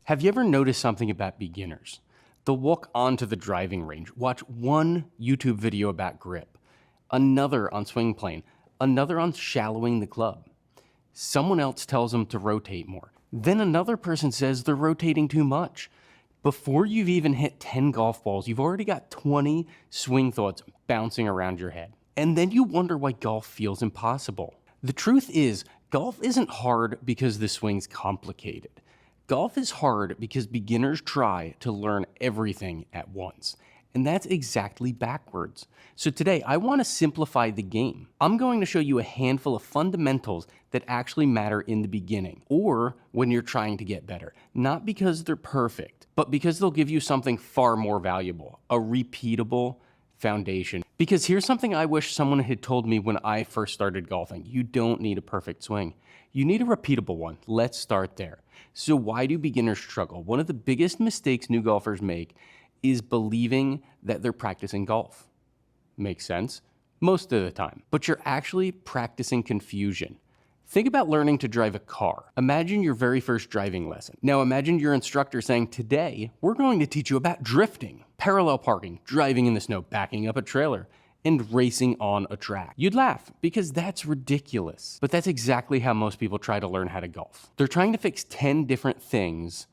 Have you ever noticed something about beginners? They'll walk onto the driving range, watch one YouTube video about grip, another on swing plane, another on shallowing the club. Someone else tells them to rotate more. Then another person says they're rotating too much. Before you've even hit 10 golf balls, you've already got 20 swing thoughts bouncing around your head. And then you wonder why golf feels impossible. The truth is, golf isn't hard because the swing's complicated. Golf is hard because beginners try to learn everything at once. And that's exactly backwards. So today, I want to simplify the game. I'm going to show you a handful of fundamentals that actually matter in the beginning, or when you're trying to get better. Not because they're perfect, but because they'll give you something far more valuable, a repeatable foundation. Because here's something I wish someone had told me when I first started golfing. You don't need a perfect swing. You need a repeatable one. Let's start there. So why do beginners struggle? One of the biggest mistakes new golfers make is believing that they're practicing golf. Makes sense? Most of the time. But you're actually practicing confusion. Think about learning to drive a car. Imagine your very first driving lesson. Now imagine your instructor saying, today, we're going to teach you about drifting, parallel parking, driving in the snow, backing up a trailer, and racing on a track. You'd laugh because that's ridiculous. But that's exactly how most people try to learn how to golf. They're trying to fix 10 different things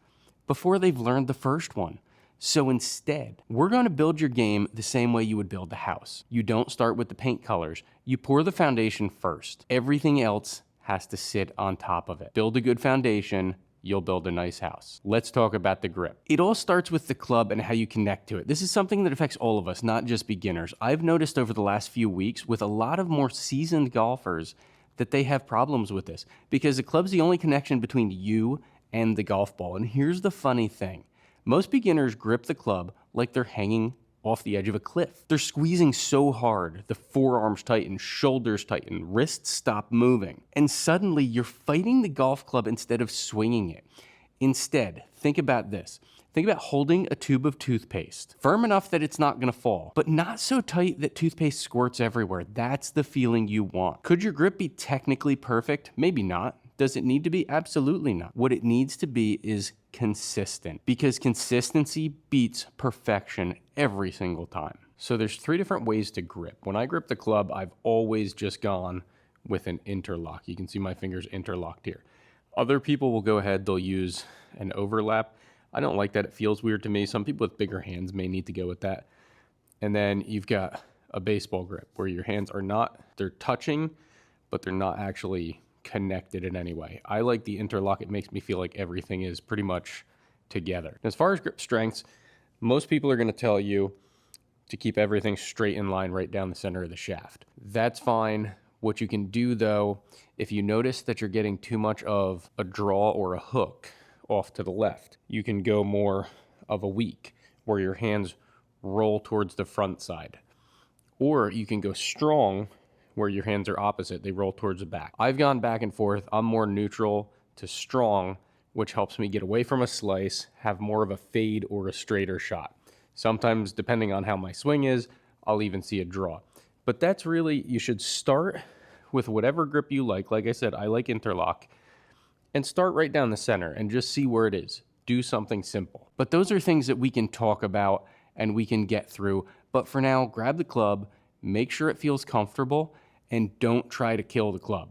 before they've learned the first one. So instead, we're going to build your game the same way you would build a house. You don't start with the paint colors. You pour the foundation first. Everything else has to sit on top of it. Build a good foundation, you'll build a nice house. Let's talk about the grip. It all starts with the club and how you connect to it. This is something that affects all of us, not just beginners. I've noticed over the last few weeks with a lot of more seasoned golfers that they have problems with this because the club's the only connection between you and the golf ball. And here's the funny thing. Most beginners grip the club like they're hanging off the edge of a cliff. They're squeezing so hard, the forearms tighten, shoulders tighten, wrists stop moving. And suddenly you're fighting the golf club instead of swinging it. Instead, think about this. Think about holding a tube of toothpaste, firm enough that it's not gonna fall, but not so tight that toothpaste squirts everywhere. That's the feeling you want. Could your grip be technically perfect? Maybe not. Does it need to be? Absolutely not. What it needs to be is consistent, because consistency beats perfection every single time. So there's 3 different ways to grip. When I grip the club, I've always just gone with an interlock. You can see my fingers interlocked here. Other people will go ahead, they'll use an overlap. I don't like that, it feels weird to me. Some people with bigger hands may need to go with that. And then you've got a baseball grip where your hands are not, they're touching, but they're not actually connected in any way. I like the interlock. It makes me feel like everything is pretty much together. As far as grip strengths, most people are going to tell you to keep everything straight in line right down the center of the shaft. That's fine. What you can do though, if you notice that you're getting too much of a draw or a hook off to the left, you can go more of a weak where your hands roll towards the front side. Or you can go strong where your hands are opposite, they roll towards the back. I've gone back and forth. I'm more neutral to strong, which helps me get away from a slice, have more of a fade or a straighter shot. Sometimes, depending on how my swing is, I'll even see a draw. But that's really, you should start with whatever grip you like. Like I said, I like interlock. And start right down the center and just see where it is. Do something simple. But those are things that we can talk about and we can get through. But for now, grab the club, make sure it feels comfortable, and don't try to kill the club.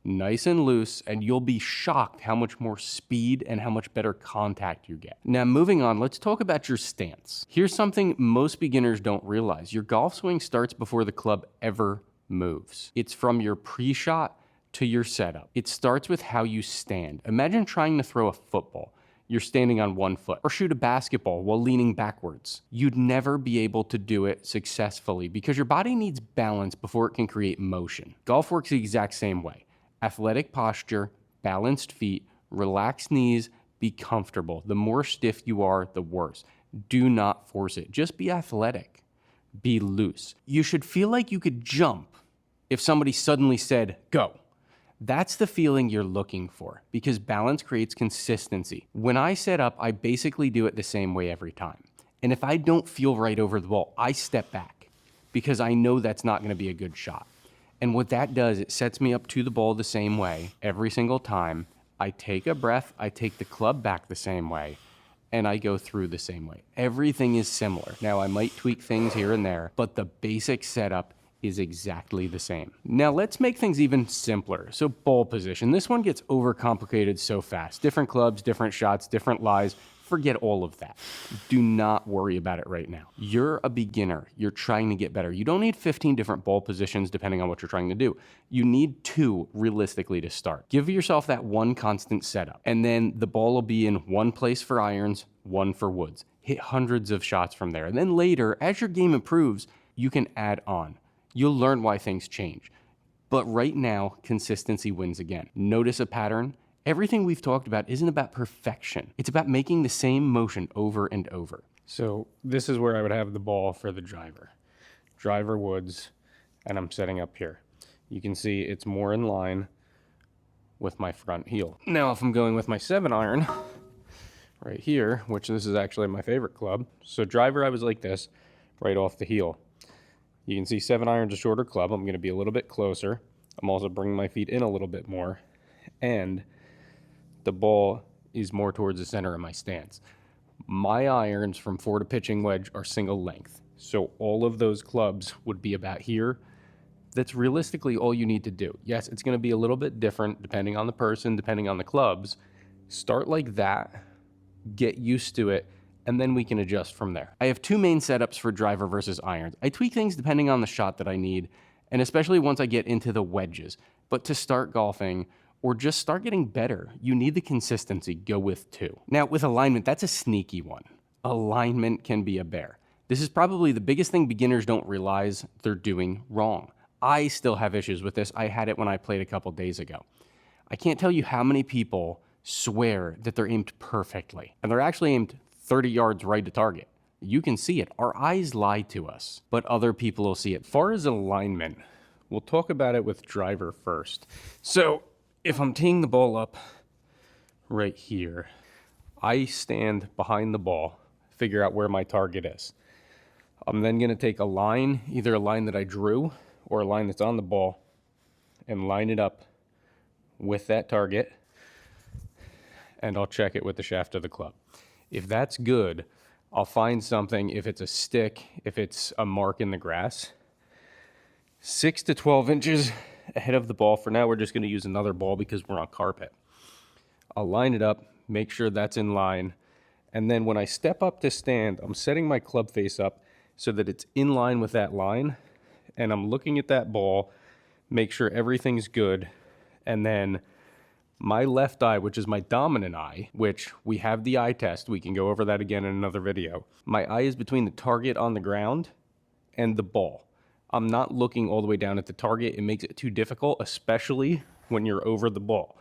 Nice and loose, and you'll be shocked how much more speed and how much better contact you get. Now, moving on, let's talk about your stance. Here's something most beginners don't realize. Your golf swing starts before the club ever moves. It's from your pre-shot to your setup. It starts with how you stand. Imagine trying to throw a football. You're standing on one foot, or shoot a basketball while leaning backwards. You'd never be able to do it successfully because your body needs balance before it can create motion. Golf works the exact same way. Athletic posture, balanced feet, relaxed knees, be comfortable. The more stiff you are, the worse. Do not force it. Just be athletic. Be loose. You should feel like you could jump if somebody suddenly said, go. That's the feeling you're looking for because balance creates consistency. When I set up, I basically do it the same way every time. And if I don't feel right over the ball, I step back because I know that's not going to be a good shot. And what that does, it sets me up to the ball the same way every single time. I take a breath, I take the club back the same way, and I go through the same way. Everything is similar. Now, I might tweak things here and there, but the basic setup is exactly the same. Now, let's make things even simpler. So, ball position. This one gets overcomplicated so fast. Different clubs, different shots, different lies. Forget all of that. Do not worry about it right now. You're a beginner. You're trying to get better. You don't need 15 different ball positions depending on what you're trying to do. You need 2 realistically to start. Give yourself that one constant setup, and then the ball will be in one place for irons, one for woods. Hit hundreds of shots from there. And then later, as your game improves, you can add on. You'll learn why things change. But right now, consistency wins again. Notice a pattern. Everything we've talked about isn't about perfection. It's about making the same motion over and over. So this is where I would have the ball for the driver. Driver woods, and I'm setting up here. You can see it's more in line with my front heel. Now, if I'm going with my 7-iron right here, which this is actually my favorite club. So driver, I was like this, right off the heel. You can see 7-iron's a shorter club. I'm going to be a little bit closer. I'm also bringing my feet in a little bit more. And the ball is more towards the center of my stance. My irons from 4 to pitching wedge are single length. So all of those clubs would be about here. That's realistically all you need to do. Yes, it's going to be a little bit different depending on the person, depending on the clubs. Start like that, get used to it, and then we can adjust from there. I have 2 main setups for driver versus irons. I tweak things depending on the shot that I need, and especially once I get into the wedges. But to start golfing, or just start getting better, you need the consistency. Go with 2. Now, with alignment, that's a sneaky one. Alignment can be a bear. This is probably the biggest thing beginners don't realize they're doing wrong. I still have issues with this. I had it when I played a couple days ago. I can't tell you how many people swear that they're aimed perfectly, and they're actually aimed 30 yards right to target. You can see it. Our eyes lie to us, but other people will see it. As far as alignment, we'll talk about it with driver first. So, if I'm teeing the ball up right here, I stand behind the ball, figure out where my target is. I'm then going to take a line, either a line that I drew or a line that's on the ball, and line it up with that target, and I'll check it with the shaft of the club. If that's good, I'll find something, if it's a stick, if it's a mark in the grass, 6 to 12 inches ahead of the ball. For now, we're just going to use another ball because we're on carpet. I'll line it up, make sure that's in line, and then when I step up to stand, I'm setting my club face up so that it's in line with that line, and I'm looking at that ball, make sure everything's good, and then my left eye, which is my dominant eye, which we have the eye test, we can go over that again in another video. My eye is between the target on the ground and the ball. I'm not looking all the way down at the target. It makes it too difficult, especially when you're over the ball.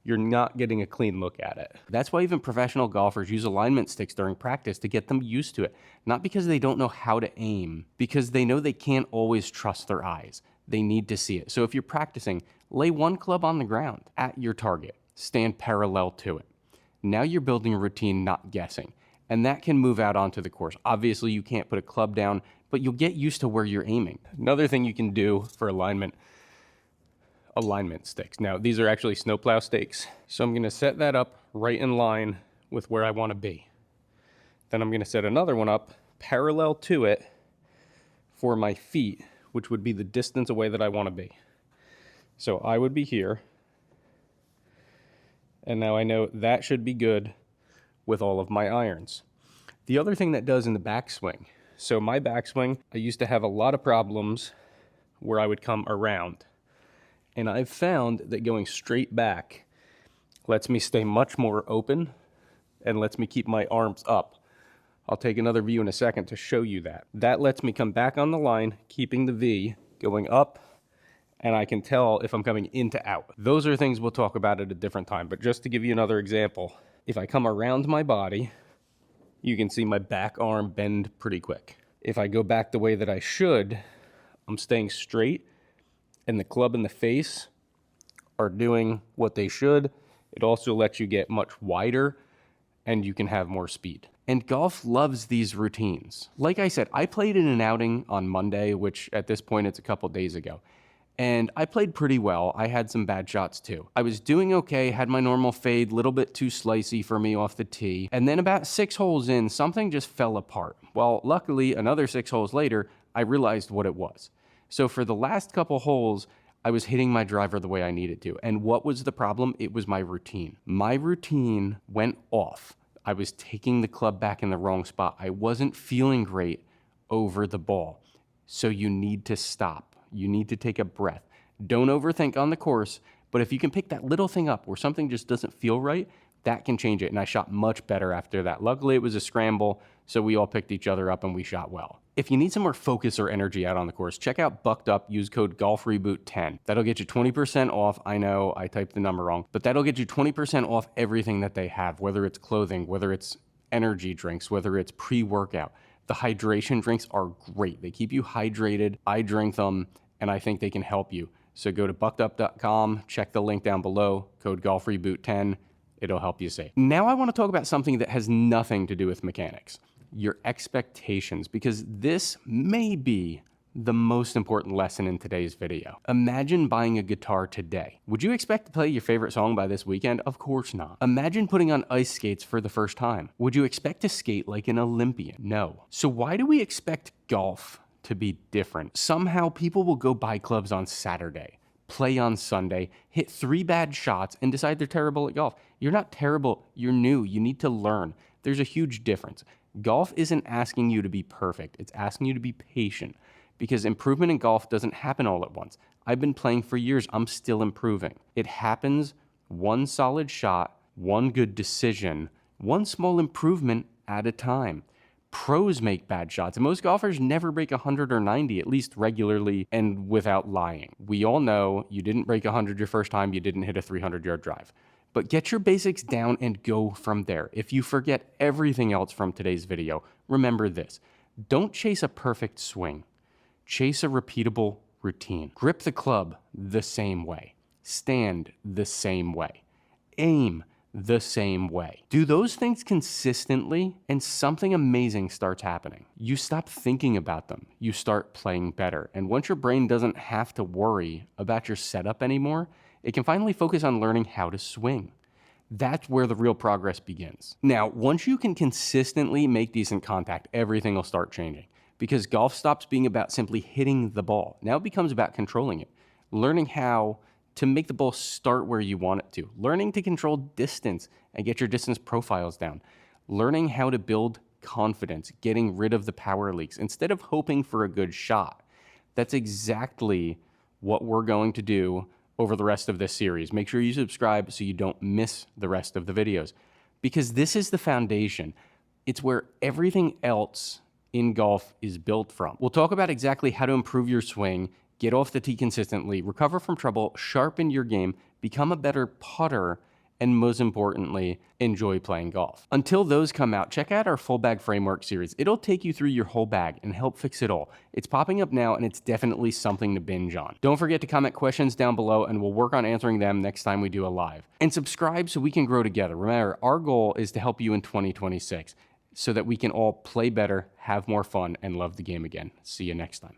You're not getting a clean look at it. That's why even professional golfers use alignment sticks during practice to get them used to it. Not because they don't know how to aim, because they know they can't always trust their eyes. They need to see it. So if you're practicing, lay one club on the ground at your target. Stand parallel to it. Now you're building a routine, not guessing. And that can move out onto the course. Obviously, you can't put a club down, but you'll get used to where you're aiming. Another thing you can do for alignment sticks. Now, these are actually snowplow stakes. So I'm going to set that up right in line with where I want to be. Then I'm going to set another one up parallel to it for my feet, which would be the distance away that I want to be. So I would be here. And now I know that should be good with all of my irons. The other thing that does in the backswing. So my backswing, I used to have a lot of problems where I would come around. And I've found that going straight back lets me stay much more open and lets me keep my arms up. I'll take another view in a second to show you that. That lets me come back on the line, keeping the V, going up, and I can tell if I'm coming in to out. Those are things we'll talk about at a different time, but just to give you another example, if I come around my body, you can see my back arm bend pretty quick. If I go back the way that I should, I'm staying straight, and the club and the face are doing what they should. It also lets you get much wider, and you can have more speed. And golf loves these routines. Like I said, I played in an outing on Monday, which at this point it's a couple days ago. And I played pretty well. I had some bad shots too. I was doing okay, had my normal fade, little bit too slicey for me off the tee. And then about 6 holes in, something just fell apart. Well, luckily, another 6 holes later, I realized what it was. So for the last couple holes, I was hitting my driver the way I needed to. And what was the problem? It was my routine. My routine went off. I was taking the club back in the wrong spot. I wasn't feeling great over the ball. So you need to stop. You need to take a breath. Don't overthink on the course, but if you can pick that little thing up where something just doesn't feel right, that can change it. And I shot much better after that. Luckily, it was a scramble, so we all picked each other up and we shot well. If you need some more focus or energy out on the course, check out Bucked Up. Use code GolfReboot10. That'll get you 20% off. I know I typed the number wrong, but that'll get you 20% off everything that they have, whether it's clothing, whether it's energy drinks, whether it's pre-workout. The hydration drinks are great. They keep you hydrated. I drink them, and I think they can help you. So go to buckedup.com, check the link down below, code GolfReboot10. It'll help you save. Now I want to talk about something that has nothing to do with mechanics, your expectations, because this may be the most important lesson in today's video. Imagine buying a guitar today. Would you expect to play your favorite song by this weekend? Of course not. Imagine putting on ice skates for the first time. Would you expect to skate like an Olympian? No. So why do we expect golf to be different? Somehow people will go buy clubs on Saturday, play on Sunday, hit 3 bad shots, and decide they're terrible at golf. You're not terrible, you're new, you need to learn. There's a huge difference. Golf isn't asking you to be perfect, it's asking you to be patient, because improvement in golf doesn't happen all at once. I've been playing for years, I'm still improving. It happens one solid shot, one good decision, one small improvement at a time. Pros make bad shots, and most golfers never break 100 or 90, at least regularly and without lying. We all know you didn't break 100 your first time, you didn't hit a 300-yard drive. But get your basics down and go from there. If you forget everything else from today's video, remember this. Don't chase a perfect swing. Chase a repeatable routine. Grip the club the same way. Stand the same way. Aim the same way. Do those things consistently and something amazing starts happening. You stop thinking about them. You start playing better. And once your brain doesn't have to worry about your setup anymore, it can finally focus on learning how to swing. That's where the real progress begins. Now, once you can consistently make decent contact, everything will start changing, because golf stops being about simply hitting the ball. Now it becomes about controlling it, learning how to make the ball start where you want it to, learning to control distance and get your distance profiles down, learning how to build confidence, getting rid of the power leaks instead of hoping for a good shot. That's exactly what we're going to do over the rest of this series. Make sure you subscribe so you don't miss the rest of the videos, because this is the foundation. It's where everything else in golf is built from. We'll talk about exactly how to improve your swing, get off the tee consistently, recover from trouble, sharpen your game, become a better putter, and most importantly, enjoy playing golf. Until those come out, check out our full bag framework series. It'll take you through your whole bag and help fix it all. It's popping up now, and it's definitely something to binge on. Don't forget to comment questions down below, and we'll work on answering them next time we do a live. And subscribe so we can grow together. Remember, our goal is to help you in 2026 so that we can all play better, have more fun, and love the game again. See you next time.